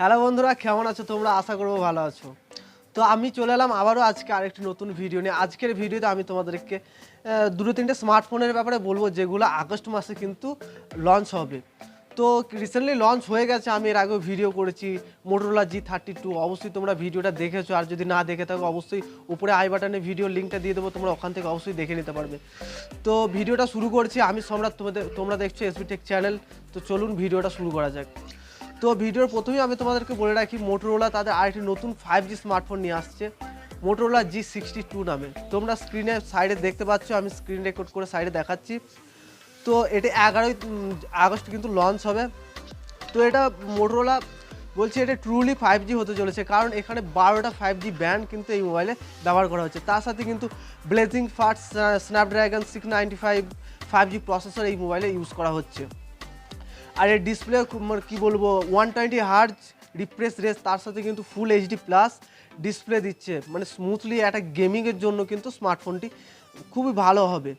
Hello বন্ধুরা, কেমন আছো তোমরা? আশা করবো ভালো আছো। তো আমি চলে এলাম আবারও আজকে আরেকটি নতুন ভিডিও নিয়ে। আজকের ভিডিওতে আমি তোমাদেরকে দুটো তিনটে স্মার্টফোনের ব্যাপারে বলবো যেগুলো আগস্ট মাসে কিন্তু লঞ্চ হবে। তো রিসেন্টলি লঞ্চ হয়ে গেছে, আমি এর আগেও ভিডিও করেছি মোটোরোলা G32। অবশ্যই তোমরা ভিডিওটা দেখেছো, আর যদি না দেখে থাকো অবশ্যই উপরে আই বাটনে ভিডিও লিঙ্কটা দিয়ে দেবো, তোমরা ওখান থেকে অবশ্যই দেখে নিতে পারবে। তো ভিডিওটা শুরু করছি, আমি সম্রাট, তোমরা দেখছো এসবি টেক চ্যানেল। তো চলুন ভিডিওটা শুরু করা যাক। তো ভিডিওর প্রথমেই আমি তোমাদেরকে বলে রাখি, মোটোরোলা তাদের আরেকটি নতুন 5G স্মার্টফোন নিয়ে আসছে, মোটোরোলা G62 নামে। তোমরা স্ক্রিনে সাইডে দেখতে পাচ্ছ, আমি স্ক্রিন রেকর্ড করে সাইডে দেখাচ্ছি। তো এটা 11ই আগস্ট কিন্তু লঞ্চ হবে। তো এটা মোটোরোলা বলছে এটা ট্রুলি 5G হতে চলেছে, কারণ এখানে 12টা 5G ব্যান্ড কিন্তু এই মোবাইলে ব্যবহার করা হচ্ছে। তার সাথে কিন্তু blazing fast Snapdragon 695 5G processor এই মোবাইলে ইউজ করা হচ্ছে। আর এর ডিসপ্লে কী বলবো, 120 হার্জ রিফ্রেশ রেট, তার সাথে কিন্তু ফুল এইচডি প্লাস ডিসপ্লে দিচ্ছে, মানে স্মুথলি একটা গেমিংয়ের জন্য কিন্তু স্মার্টফোনটি খুবই ভালো হবে।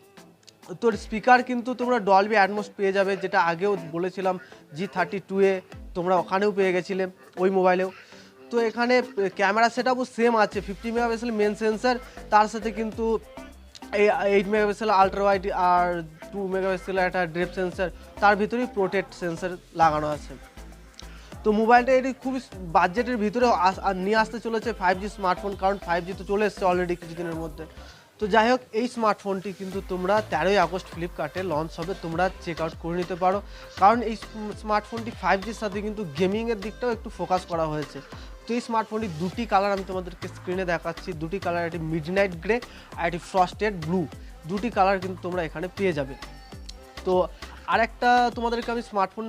তোর স্পিকার কিন্তু তোমরা ডলবি অ্যাটমস পেয়ে যাবে, যেটা আগেও বলেছিলাম G32-এ তোমরা ওখানেও পেয়ে গেছিলে ওই মোবাইলেও। তো এখানে ক্যামেরা সেটআপও সেম আছে, 50 মেগাপিক্সেল মেন সেন্সার, তার সাথে কিন্তু এই 8 মেগাপিক্সেল আলট্রা ওয়াইড আর 2 মেগাপিক্সেল একটা ডেপথ সেন্সার, তার ভিতরেই প্রোটেক্ট সেন্সার লাগানো আছে। তো মোবাইলটা এটি খুবই বাজেটের ভিতরে নিয়ে আসতে চলেছে 5G স্মার্টফোন, কারণ 5G তো চলে এসছে অলরেডি কিছুদিনের মধ্যে। তো যাই হোক, এই স্মার্টফোনটি কিন্তু তোমরা 13ই আগস্ট ফ্লিপকার্টে লঞ্চ হবে, তোমরা চেক আউট করে নিতে পারো, কারণ এই স্মার্টফোনটি 5Gর সাথে কিন্তু গেমিংয়ের দিকটাও একটু ফোকাস করা হয়েছে। তো এই স্মার্টফোনটি দুটি কালার আমি তোমাদেরকে স্ক্রিনে দেখাচ্ছি, দুটি কালার, একটি মিডনাইট গ্রে আর একটি ফ্রস্টেড ব্লু, দুটি কালার কিন্তু তোমরা এখানে পেয়ে যাবে। তো আরেকটা তোমাদেরকে আমি স্মার্টফোন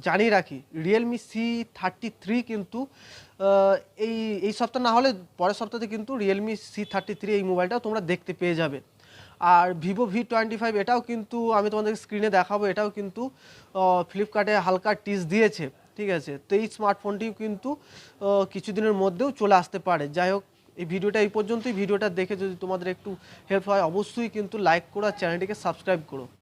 জানিয়ে রাখি, রিয়েলমি C33 কিন্তু এই সপ্তাহ না হলে পরের সপ্তাহে কিন্তু রিয়েলমি C33 এই মোবাইলটাও তোমরা দেখতে পেয়ে যাবে। আর ভিভো V25 এটাও কিন্তু আমি তোমাদেরকে স্ক্রিনে দেখাবো, এটাও কিন্তু ফ্লিপকার্টে হালকা টিজ দিয়েছে, ঠিক আছে। তো এই স্মার্টফোনটিও কিন্তু কিছুদিনের মধ্যেও চলে আসতে পারে। যাই হোক, এই ভিডিওটা এই পর্যন্তই। ভিডিওটা দেখে যদি তোমাদের একটু হেল্প হয় অবশ্যই কিন্তু লাইক করো আর চ্যানেলটিকে সাবস্ক্রাইব করো।